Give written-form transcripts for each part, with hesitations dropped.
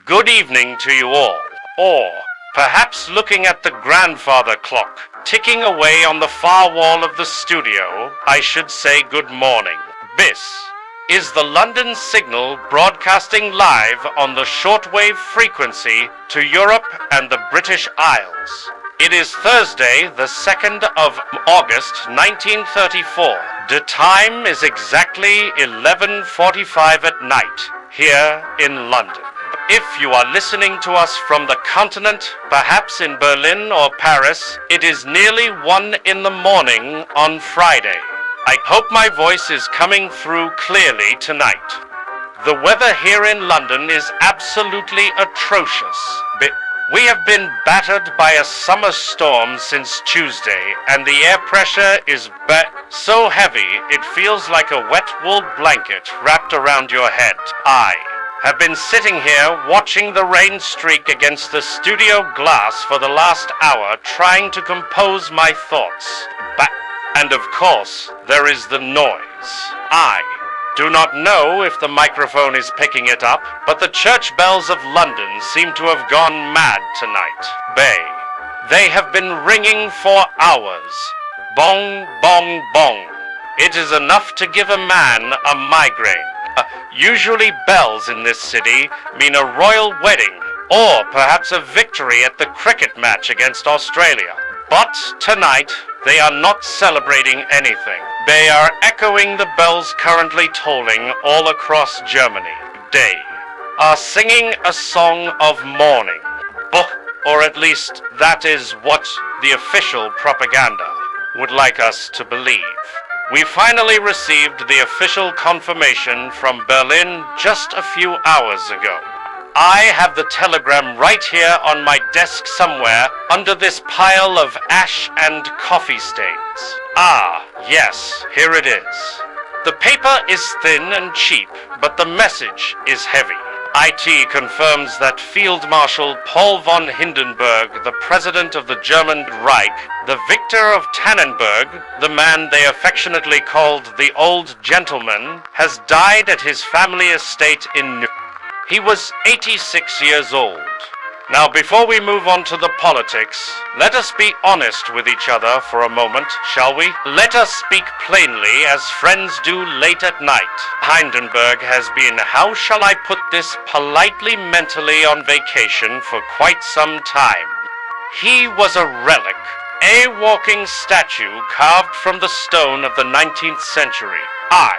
Good evening to you all. Or perhaps looking at the grandfather clock ticking away on the far wall of the studio, I should say good morning. This is the London Signal broadcasting live on the shortwave frequency to Europe and the British Isles. It is Thursday, the 2nd of August, 1934. The time is exactly 11:45 at night, here in London. If you are listening to us from the continent, perhaps in Berlin or Paris, it is nearly 1 in the morning on Friday. I hope my voice is coming through clearly tonight. The weather here in London is absolutely atrocious. We have been battered by a summer storm since Tuesday, and the air pressure is so heavy it feels like a wet wool blanket wrapped around your head. I have been sitting here watching the rain streak against the studio glass for the last hour, trying to compose my thoughts. And of course, there is the noise. I do not know if the microphone is picking it up, but the church bells of London seem to have gone mad tonight. They have been ringing for hours. Bong, bong, bong. It is enough to give a man a migraine. Usually bells in this city mean a royal wedding, or perhaps a victory at the cricket match against Australia. But tonight, they are not celebrating anything. They are echoing the bells currently tolling all across Germany. They are singing a song of mourning. Or at least that is what the official propaganda would like us to believe. We finally received the official confirmation from Berlin just a few hours ago. I have the telegram right here on my desk somewhere under this pile of ash and coffee stains. Ah, yes, here it is. The paper is thin and cheap, but the message is heavy. IT confirms that Field Marshal Paul von Hindenburg, the President of the German Reich, the victor of Tannenberg, the man they affectionately called the Old Gentleman, has died at his family estate in He was 86 years old. Now, before we move on to the politics, let us be honest with each other for a moment, shall we? Let us speak plainly as friends do late at night. Hindenburg has been, how shall I put this politely, mentally on vacation for quite some time. He was a relic, a walking statue carved from the stone of the 19th century. I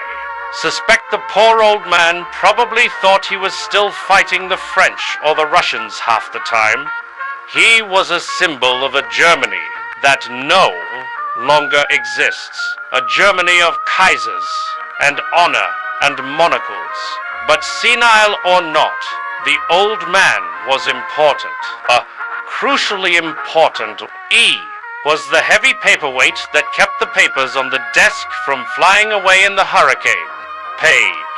suspect the poor old man probably thought he was still fighting the French or the Russians half the time. He was a symbol of a Germany that no longer exists. A Germany of Kaisers and honor and monarchs. But senile or not, the old man was important. Crucially important. He was the heavy paperweight that kept the papers on the desk from flying away in the hurricane.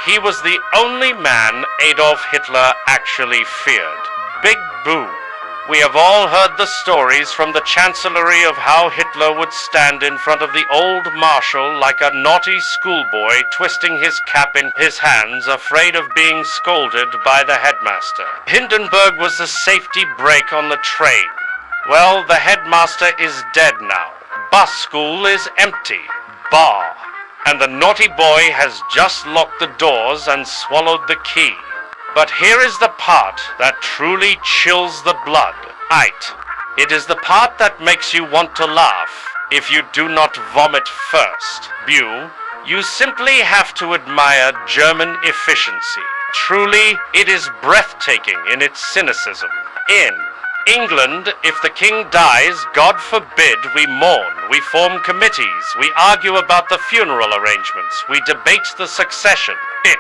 He was the only man Adolf Hitler actually feared. Big boo. We have all heard the stories from the chancellery of how Hitler would stand in front of the Old Marshal like a naughty schoolboy, twisting his cap in his hands, afraid of being scolded by the headmaster. Hindenburg was the safety brake on the train. Well, the headmaster is dead now. Bus school is empty. Bar. And the naughty boy has just locked the doors and swallowed the key. But here is the part that truly chills the blood. It is the part that makes you want to laugh if you do not vomit first. You simply have to admire German efficiency. Truly, it is breathtaking in its cynicism. In England, if the king dies, God forbid, we mourn, we form committees, we argue about the funeral arrangements, we debate the succession. It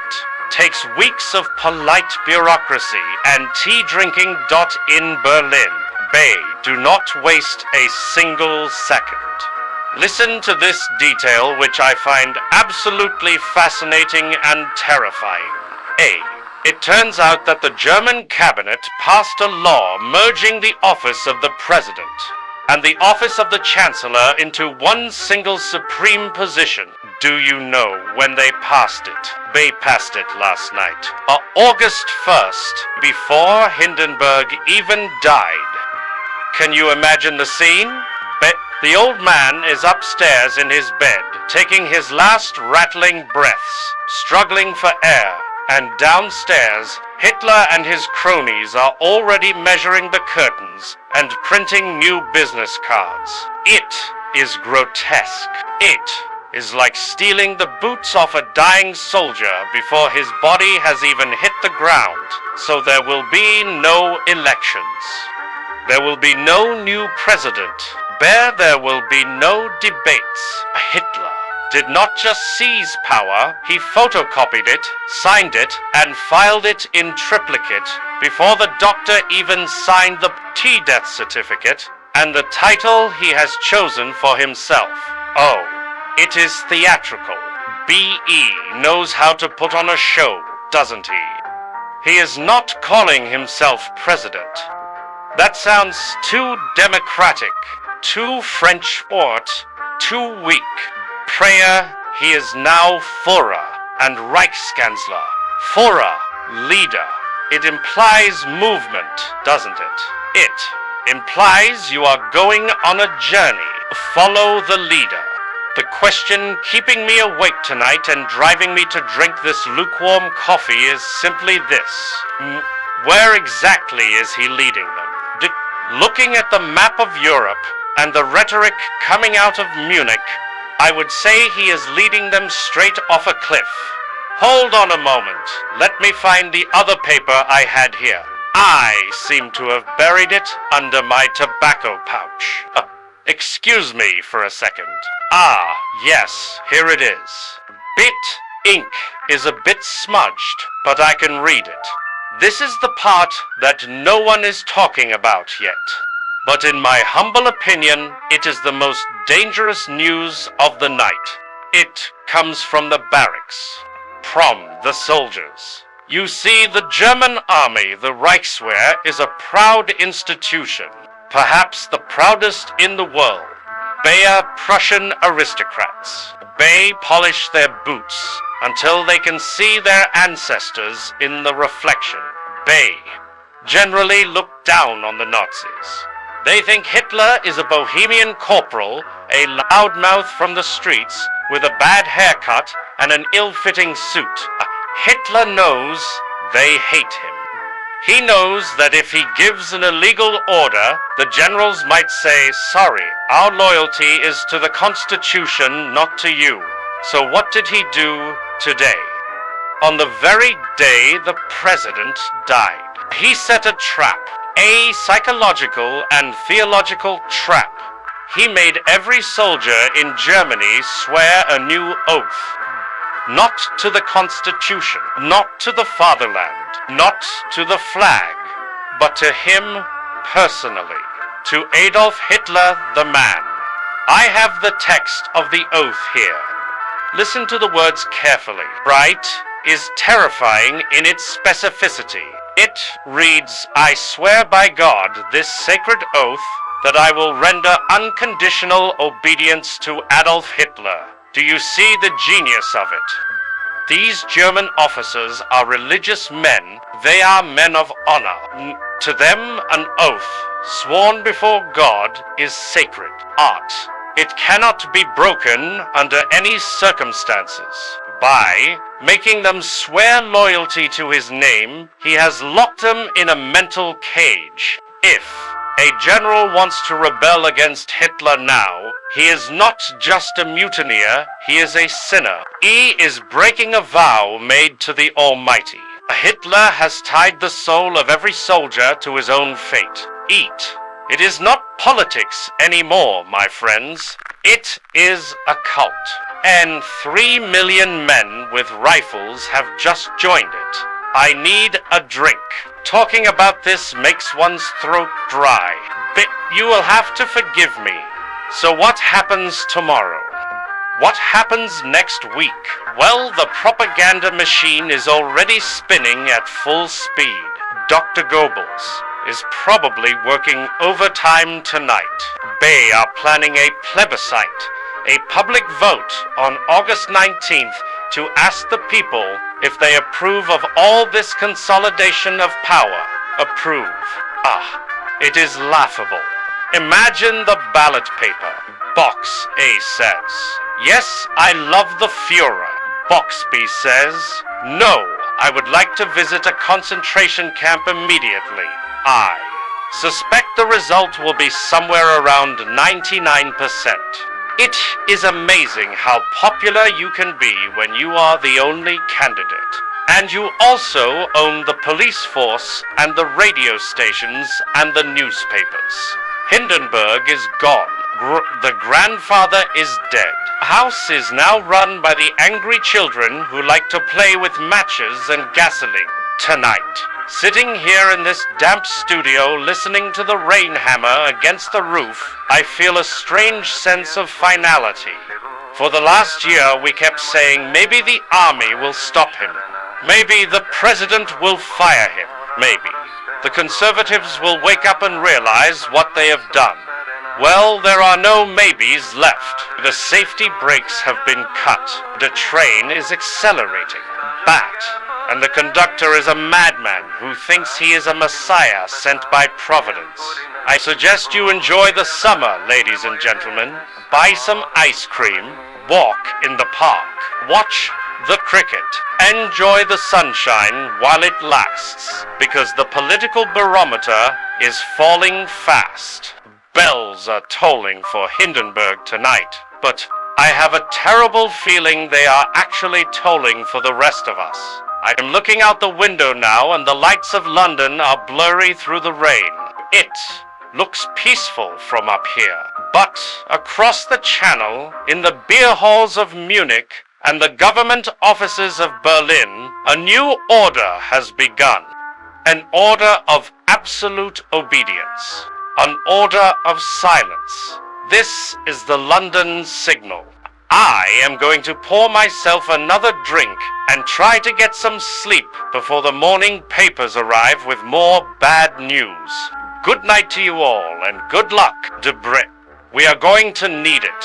takes weeks of polite bureaucracy and tea drinking in Berlin. Do not waste a single second. Listen to this detail, which I find absolutely fascinating and terrifying. It turns out that the German cabinet passed a law merging the office of the president and the office of the chancellor into one single supreme position. Do you know when they passed it? They passed it last night. August 1st, before Hindenburg even died. Can you imagine the scene? The old man is upstairs in his bed, taking his last rattling breaths, struggling for air, and downstairs, Hitler and his cronies are already measuring the curtains and printing new business cards. It is grotesque. It is like stealing the boots off a dying soldier before his body has even hit the ground, so there will be no elections. There will be no new president. There will be no debates. Hitler did not just seize power, he photocopied it, signed it, and filed it in triplicate before the doctor even signed the death certificate and the title he has chosen for himself. Oh, it is theatrical. B.E. knows how to put on a show, doesn't he? He is not calling himself president. That sounds too democratic. Too French sport, too weak. Prayer, he is now Führer and Reichschancellor. Führer, leader. It implies movement, doesn't it? It implies you are going on a journey. Follow the leader. The question keeping me awake tonight and driving me to drink this lukewarm coffee is simply this. Where exactly is he leading them? Looking at the map of Europe, and the rhetoric coming out of Munich, I would say he is leading them straight off a cliff. Hold on a moment. Let me find the other paper I had here. I seem to have buried it under my tobacco pouch. Excuse me for a second. Ah, yes, here it is. Ink is a bit smudged, but I can read it. This is the part that no one is talking about yet. But in my humble opinion, it is the most dangerous news of the night. It comes from the barracks, from the soldiers. You see, the German army, the Reichswehr, is a proud institution, perhaps the proudest in the world. They are Prussian aristocrats. They polish their boots until they can see their ancestors in the reflection. They generally look down on the Nazis. They think Hitler is a bohemian corporal, a loudmouth from the streets, with a bad haircut and an ill-fitting suit. Hitler knows they hate him. He knows that if he gives an illegal order, the generals might say, "Sorry, our loyalty is to the Constitution, not to you." So what did he do today? On the very day the president died, he set a trap. A psychological and theological trap. He made every soldier in Germany swear a new oath. Not to the Constitution, not to the fatherland, not to the flag, but to him personally, to Adolf Hitler the man. I have the text of the oath here. Listen to the words carefully. Right is terrifying in its specificity. It reads, "I swear by God this sacred oath that I will render unconditional obedience to Adolf Hitler." Do you see the genius of it? These German officers are religious men. They are men of honor. To them, an oath sworn before God is sacred art. It cannot be broken under any circumstances. By making them swear loyalty to his name, he has locked them in a mental cage. If a general wants to rebel against Hitler now, he is not just a mutineer, he is a sinner. He is breaking a vow made to the Almighty. Hitler has tied the soul of every soldier to his own fate. It is not politics anymore, my friends. It is a cult. And 3 million men with rifles have just joined it. I need a drink. Talking about this makes one's throat dry. But you will have to forgive me. So what happens tomorrow? What happens next week? Well, the propaganda machine is already spinning at full speed. Dr. Goebbels is probably working overtime tonight. They are planning a plebiscite a public vote on August 19th to ask the people if they approve of all this consolidation of power. Approve. It is laughable. Imagine the ballot paper. Box A says, "Yes, I love the Führer." Box B says, "No, I would like to visit a concentration camp immediately." I suspect the result will be somewhere around 99%. It is amazing how popular you can be when you are the only candidate. And you also own the police force and the radio stations and the newspapers. Hindenburg is gone. The grandfather is dead. House is now run by the angry children who like to play with matches and gasoline. Tonight, sitting here in this damp studio listening to the rain hammer against the roof, I feel a strange sense of finality. For the last year we kept saying maybe the army will stop him. Maybe the president will fire him. Maybe the conservatives will wake up and realize what they have done. Well, there are no maybes left. The safety brakes have been cut. The train is accelerating. And the conductor is a madman who thinks he is a messiah sent by Providence. I suggest you enjoy the summer, ladies and gentlemen. Buy some ice cream, walk in the park, watch the cricket, enjoy the sunshine while it lasts, because the political barometer is falling fast. Bells are tolling for Hindenburg tonight, but I have a terrible feeling they are actually tolling for the rest of us. I am looking out the window now and the lights of London are blurry through the rain. It looks peaceful from up here, but across the channel, in the beer halls of Munich and the government offices of Berlin, a new order has begun. An order of absolute obedience. An order of silence. This is the London signal. I am going to pour myself another drink and try to get some sleep before the morning papers arrive with more bad news. Good night to you all, and good luck, Debre. We are going to need it.